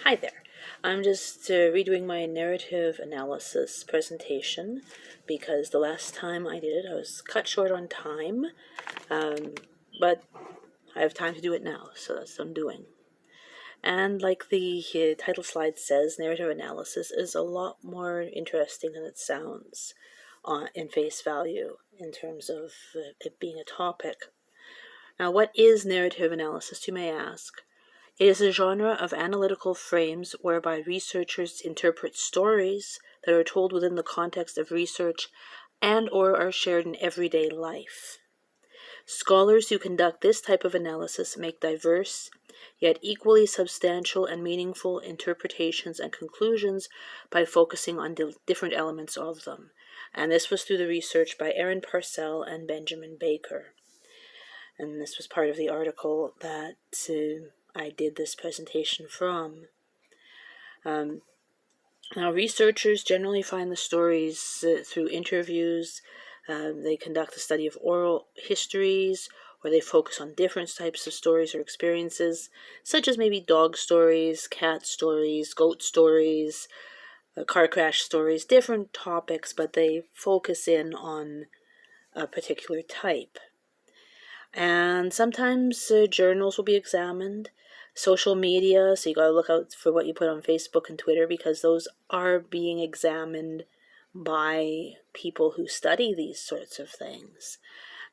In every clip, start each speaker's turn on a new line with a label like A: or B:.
A: Hi there. I'm just redoing my narrative analysis presentation because the last time I did it, I was cut short on time, but I have time to do it now, so that's what I'm doing. And like the title slide says, narrative analysis is a lot more interesting than it sounds in face value in terms of it being a topic. Now, what is narrative analysis, you may ask? It is a genre of analytical frames whereby researchers interpret stories that are told within the context of research and or are shared in everyday life. Scholars who conduct this type of analysis make diverse, yet equally substantial and meaningful interpretations and conclusions by focusing on different elements of them. And this was through the research by Aaron Parcell and Benjamin Baker. And this was part of the article that I did this presentation from. Now, researchers generally find the stories through interviews. They conduct a study of oral histories, or they focus on different types of stories or experiences, such as maybe dog stories, cat stories, goat stories, car crash stories, different topics, but they focus in on a particular type. And sometimes journals will be examined, social media, so you gotta look out for what you put on Facebook and Twitter because those are being examined by people who study these sorts of things.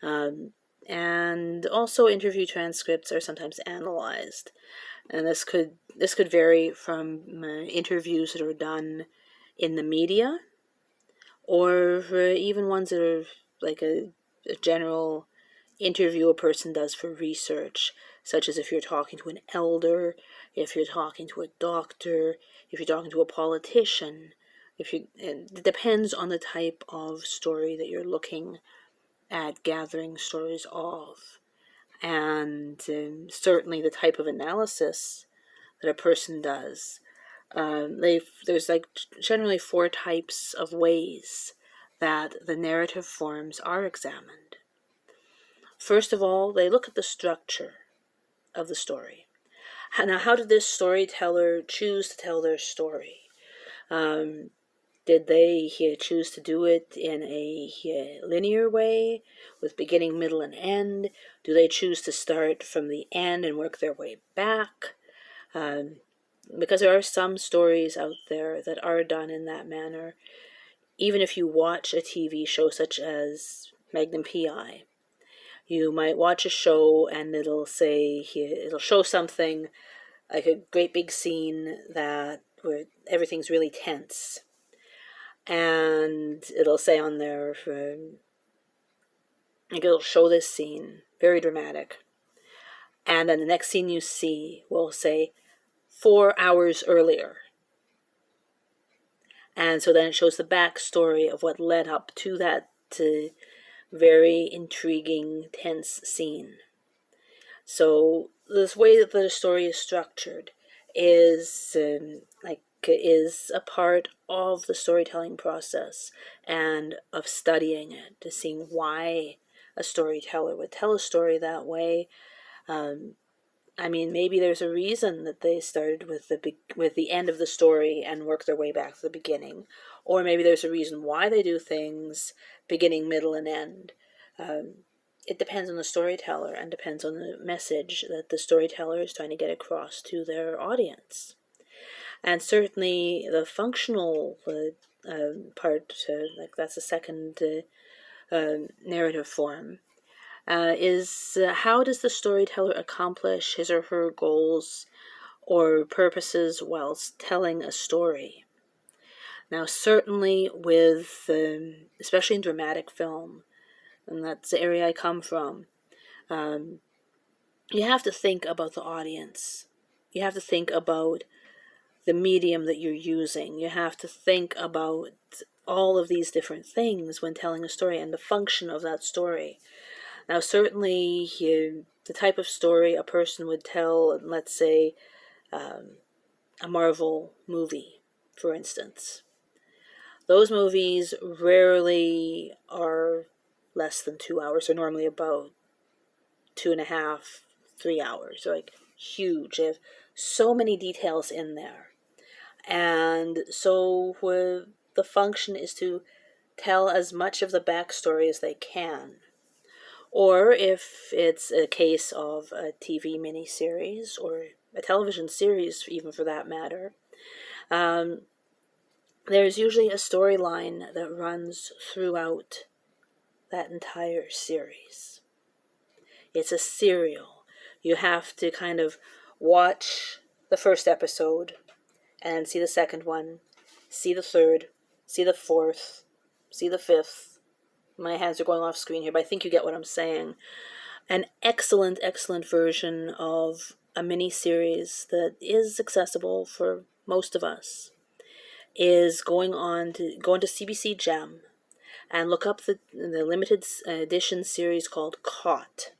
A: And also interview transcripts are sometimes analyzed. And this could vary from interviews that are done in the media or even ones that are like a general interview a person does for research, such as if you're talking to an elder, if you're talking to a doctor, if you're talking to a politician. It depends on the type of story that you're looking at gathering stories of, and certainly the type of analysis that a person does. There's like generally 4 types of ways that the narrative forms are examined. First of all, they look at the structure of the story. Now, how did this storyteller choose to tell their story? Did they choose to do it in a linear way with beginning, middle, and end? Do they choose to start from the end and work their way back? Because there are some stories out there that are done in that manner. Even if you watch a TV show such as Magnum P.I., you might watch a show and it'll show something like a great big scene where everything's really tense. And it'll say on there, it'll show this scene, very dramatic. And then the next scene you see will say 4 hours earlier. And so then it shows the backstory of what led up to that very intriguing, tense scene. So this way that the story is structured is a part of the storytelling process and of studying it, to seeing why a storyteller would tell a story that way. Maybe there's a reason that they started with the end of the story and worked their way back to the beginning, or maybe there's a reason why they do things beginning, middle, and end. It depends on the storyteller and depends on the message that the storyteller is trying to get across to their audience. And certainly the functional part, that's the second narrative form, is how does the storyteller accomplish his or her goals or purposes whilst telling a story? Now, certainly with, especially in dramatic film, and that's the area I come from, you have to think about the audience. You have to think about the medium that you're using. You have to think about all of these different things when telling a story and the function of that story. Now, certainly, the type of story a person would tell, let's say, a Marvel movie, for instance. Those movies rarely are less than 2 hours. They're normally about 2.5, 3 hours. They're like huge. They have so many details in there. And so the function is to tell as much of the backstory as they can. Or if it's a case of a TV miniseries or a television series, even for that matter, there's usually a storyline that runs throughout that entire series. It's a serial. You have to kind of watch the first episode and see the second one, see the third, see the fourth, see the fifth. My hands are going off screen here, but I think you get what I'm saying. An excellent, excellent version of a mini-series that is accessible for most of us is go into CBC Gem and look up the limited edition series called Caught.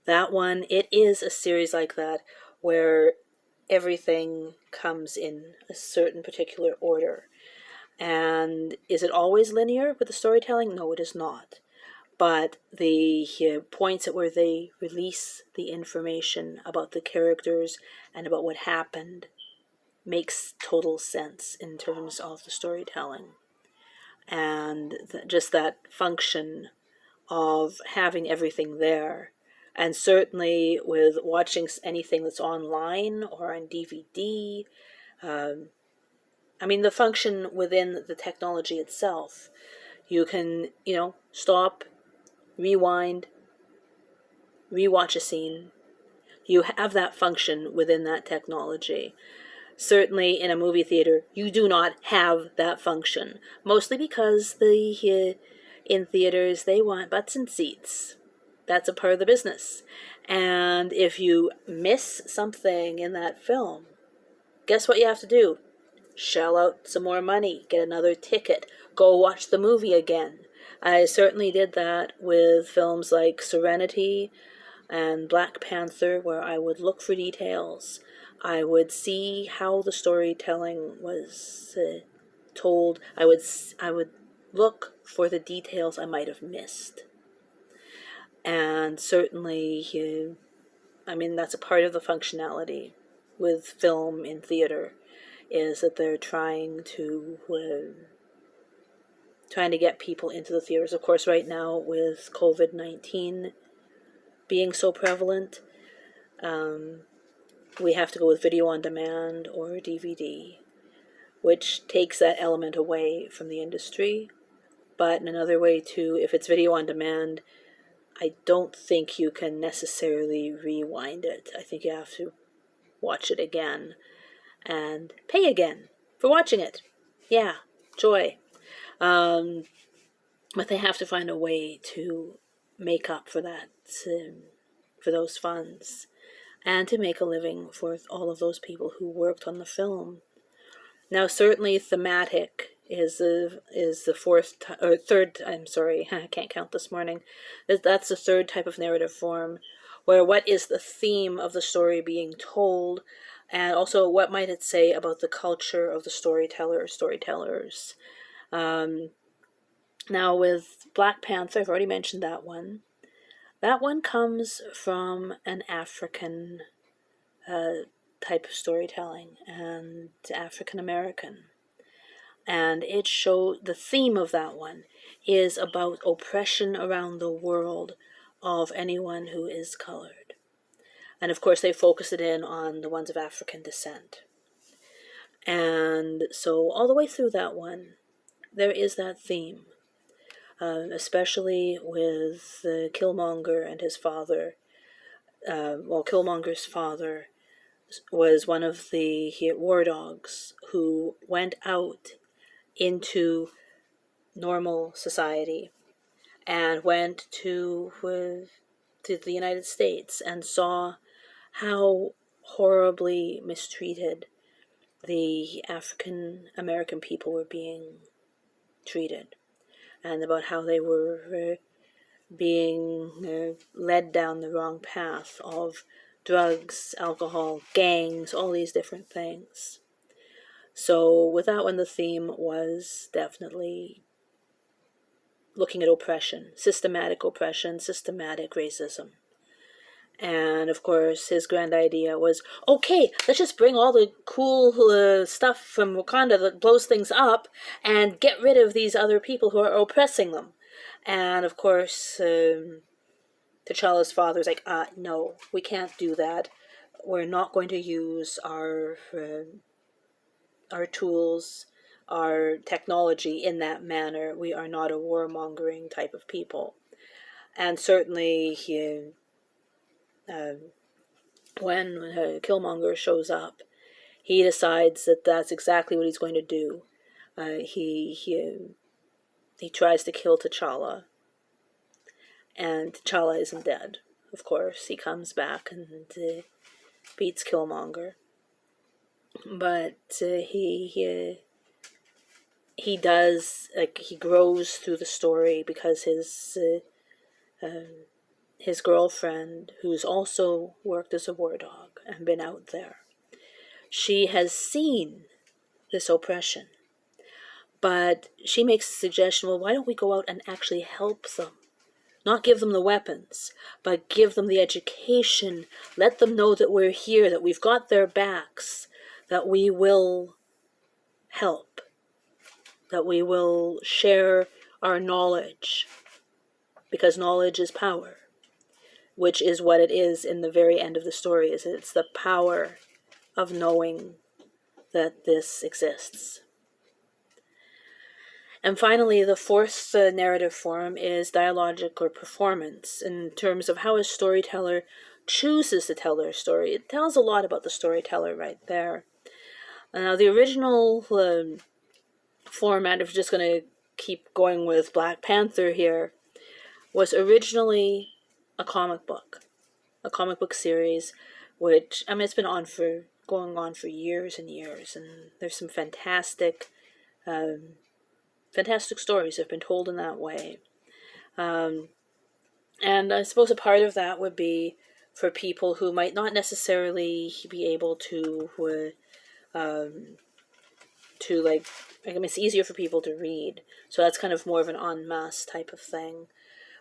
A: That one, it is a series like that where everything comes in a certain particular order. And is it always linear with the storytelling? No, it is not. But the points at where they release the information about the characters and about what happened makes total sense in terms of the storytelling. And just that function of having everything there. And certainly with watching anything that's online or on DVD, the function within the technology itself, you can, stop, rewind, rewatch a scene. You have that function within that technology. Certainly in a movie theater, you do not have that function. Mostly because in theaters, they want butts and seats. That's a part of the business. And if you miss something in that film, guess what you have to do? Shell out some more money, get another ticket, go watch the movie again. I certainly did that with films like Serenity and Black Panther, where I would look for details. I would see how the storytelling was told. I would look for the details I might have missed. And certainly, that's a part of the functionality with film in theater, is that they're trying to get people into the theaters. Of course, right now with COVID-19 being so prevalent, we have to go with video on demand or DVD, which takes that element away from the industry. But in another way too, if it's video on demand, I don't think you can necessarily rewind it. I think you have to watch it again and pay again for watching it. Yeah, joy. But they have to find a way to make up for that, for those funds, and to make a living for all of those people who worked on the film. Now, certainly thematic is the third. I'm sorry, I can't count this morning. That's the third type of narrative form, where what is the theme of the story being told, and also what might it say about the culture of the storytellers. Now with Black Panther, I've already mentioned that one. That one comes from an African type of storytelling, and African American. And the theme of that one is about oppression around the world of anyone who is colored. And of course they focus it in on the ones of African descent. And so all the way through that one, there is that theme, especially with Killmonger and his father. Killmonger's father was one of the war dogs who went out into normal society and went to the United States and saw how horribly mistreated the African American people were being treated, and about how they were being led down the wrong path of drugs, alcohol, gangs, all these different things. So with that one, the theme was definitely looking at oppression, systematic racism. And of course, his grand idea was, okay, let's just bring all the cool stuff from Wakanda that blows things up and get rid of these other people who are oppressing them. And of course, T'Challa's father's like, no, we can't do that. We're not going to use our tools, our technology in that manner. We are not a warmongering type of people. And certainly, when Killmonger shows up, he decides that that's exactly what he's going to do. He tries to kill T'Challa, and T'Challa isn't dead. Of course, he comes back and beats Killmonger. But he does, like, he grows through the story because his girlfriend, who's also worked as a war dog and been out there, she has seen this oppression. But she makes a suggestion, well, why don't we go out and actually help them? Not give them the weapons, but give them the education. Let them know that we're here, that we've got their backs, that we will help, that we will share our knowledge, because knowledge is power, which is what it is in the very end of the story. Is it's the power of knowing that this exists. And finally, the fourth narrative form is dialogic or performance, in terms of how a storyteller chooses to tell their story. It tells a lot about the storyteller right there. Now, the original format, if we're just going to keep going with Black Panther here, was originally a comic book series, which, I mean, it's been going on for years and years, and there's some fantastic stories that have been told in that way. And I suppose a part of that would be for people who might not necessarily be able to like, I mean, it's easier for people to read. So that's kind of more of an en masse type of thing.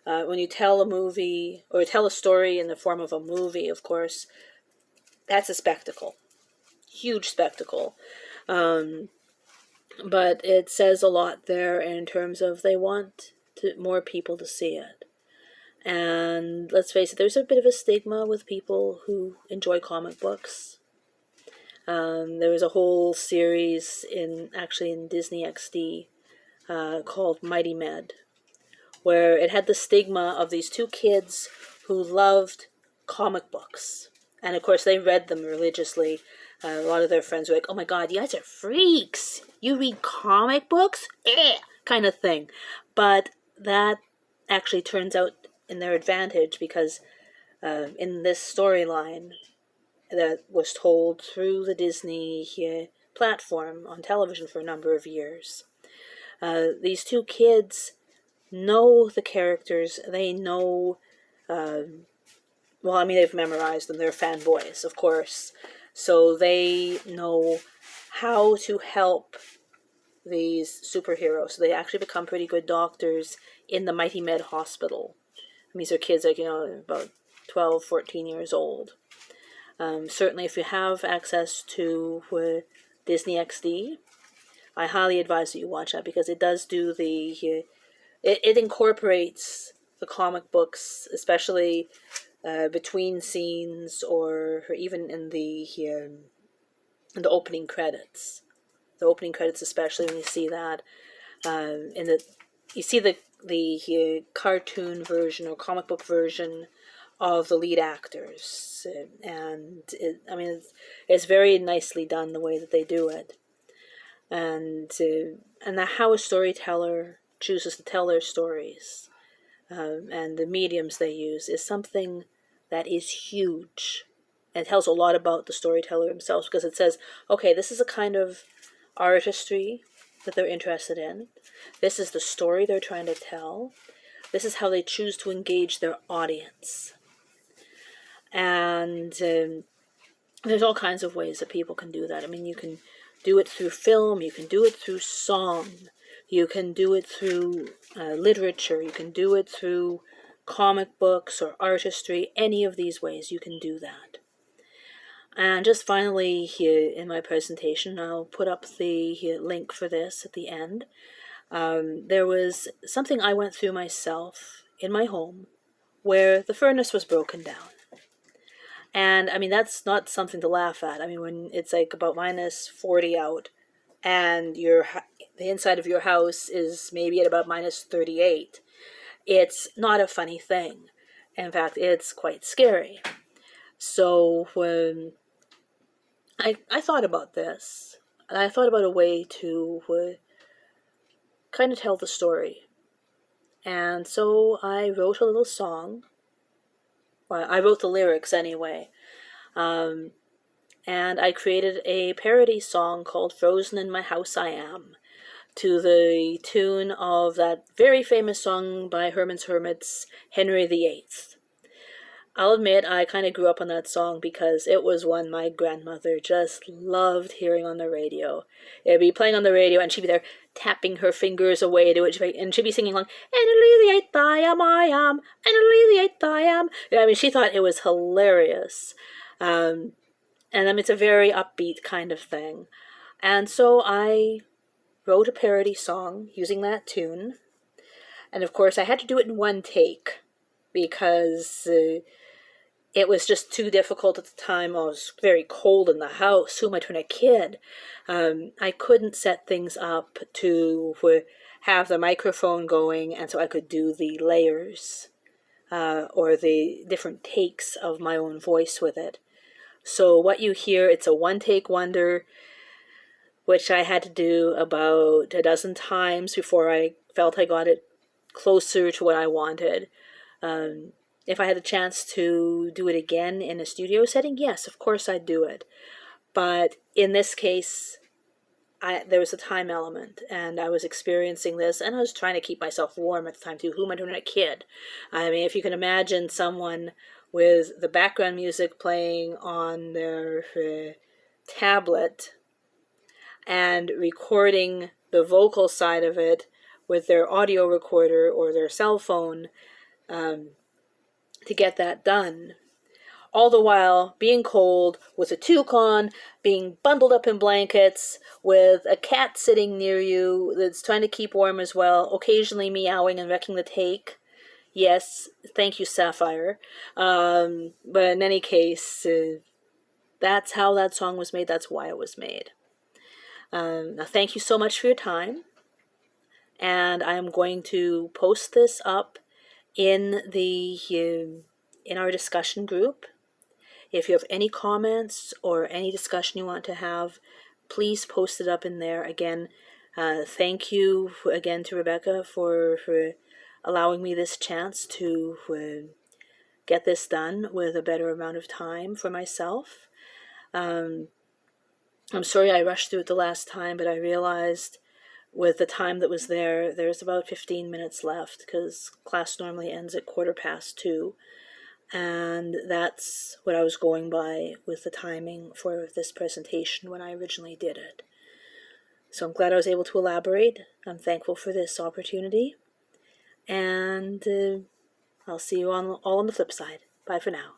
A: When you tell a movie, or tell a story in the form of a movie, of course, that's a spectacle. Huge spectacle. But it says a lot there in terms of they want more people to see it. And let's face it, there's a bit of a stigma with people who enjoy comic books. There was a whole series in Disney XD called Mighty Med, where it had the stigma of these two kids who loved comic books. And of course, they read them religiously. A lot of their friends were like, oh my god, you guys are freaks! You read comic books? Kind of thing. But that actually turns out in their advantage, because in this storyline that was told through the Disney platform on television for a number of years, these two kids know the characters. They know, they've memorized them. They're fanboys, of course. So they know how to help these superheroes. So they actually become pretty good doctors in the Mighty Med Hospital. And these are kids like, about 12, 14 years old. Certainly if you have access to Disney XD, I highly advise that you watch that, because it does do it incorporates the comic books, especially between scenes, or even in the opening credits. The opening credits, especially, when you see that, you see the cartoon version or comic book version of the lead actors, and it's very nicely done the way that they do it, and how a storyteller chooses to tell their stories, and the mediums they use, is something that is huge, and tells a lot about the storyteller themselves, because it says, okay, this is a kind of artistry that they're interested in. This is the story they're trying to tell. This is how they choose to engage their audience. And there's all kinds of ways that people can do that. I mean, you can do it through film, you can do it through song, you can do it through literature, you can do it through comic books or artistry, any of these ways you can do that. And just finally here in my presentation, I'll put up the link for this at the end. There was something I went through myself in my home where the furnace was broken down. And I mean, that's not something to laugh at. I mean, when it's like about minus 40 out and the inside of your house is maybe at about minus 38, it's not a funny thing. In fact, it's quite scary. So when I thought about this, and I thought about a way to kind of tell the story. And so I wrote a little song. Well, I wrote the lyrics anyway. And I created a parody song called Frozen in My House I Am, to the tune of that very famous song by Herman's Hermits, Henry VIII. I'll admit I kind of grew up on that song because it was one my grandmother just loved hearing on the radio. It'd be playing on the radio and she'd be there tapping her fingers away to it, and she'd be singing along, Henry the Eighth I am, Henry the Eighth I am. I mean, she thought it was hilarious. And I mean, it's a very upbeat kind of thing. And so I wrote a parody song using that tune. And of course, I had to do it in one take because it was just too difficult at the time. I was very cold in the house. Who am I doing, a kid? I couldn't set things up to have the microphone going, and so I could do the layers or the different takes of my own voice with it. So what you hear, it's a one-take wonder, which I had to do about a dozen times before I felt I got it closer to what I wanted. If I had the chance to do it again in a studio setting, yes, of course I'd do it. But in this case, there was a time element, and I was experiencing this, and I was trying to keep myself warm at the time too. Who am I doing, a kid? I mean, if you can imagine someone with the background music playing on their tablet and recording the vocal side of it with their audio recorder or their cell phone, to get that done, all the while being cold, with a toque on, being bundled up in blankets, with a cat sitting near you that's trying to keep warm as well, occasionally meowing and wrecking the take. Yes, thank you, Sapphire. But in any case, that's how that song was made. That's why it was made. Now, thank you so much for your time. And I'm going to post this up in our discussion group. If you have any comments or any discussion you want to have, please post it up in there. Again, thank you again to Rebecca for allowing me this chance to get this done with a better amount of time for myself. I'm sorry I rushed through it the last time, but I realized with the time that was there's about 15 minutes left because class normally ends at 2:15, and that's what I was going by with the timing for this presentation when I originally did it. So I'm glad I was able to elaborate. I'm thankful for this opportunity, and I'll see you all on the flip side. Bye for now.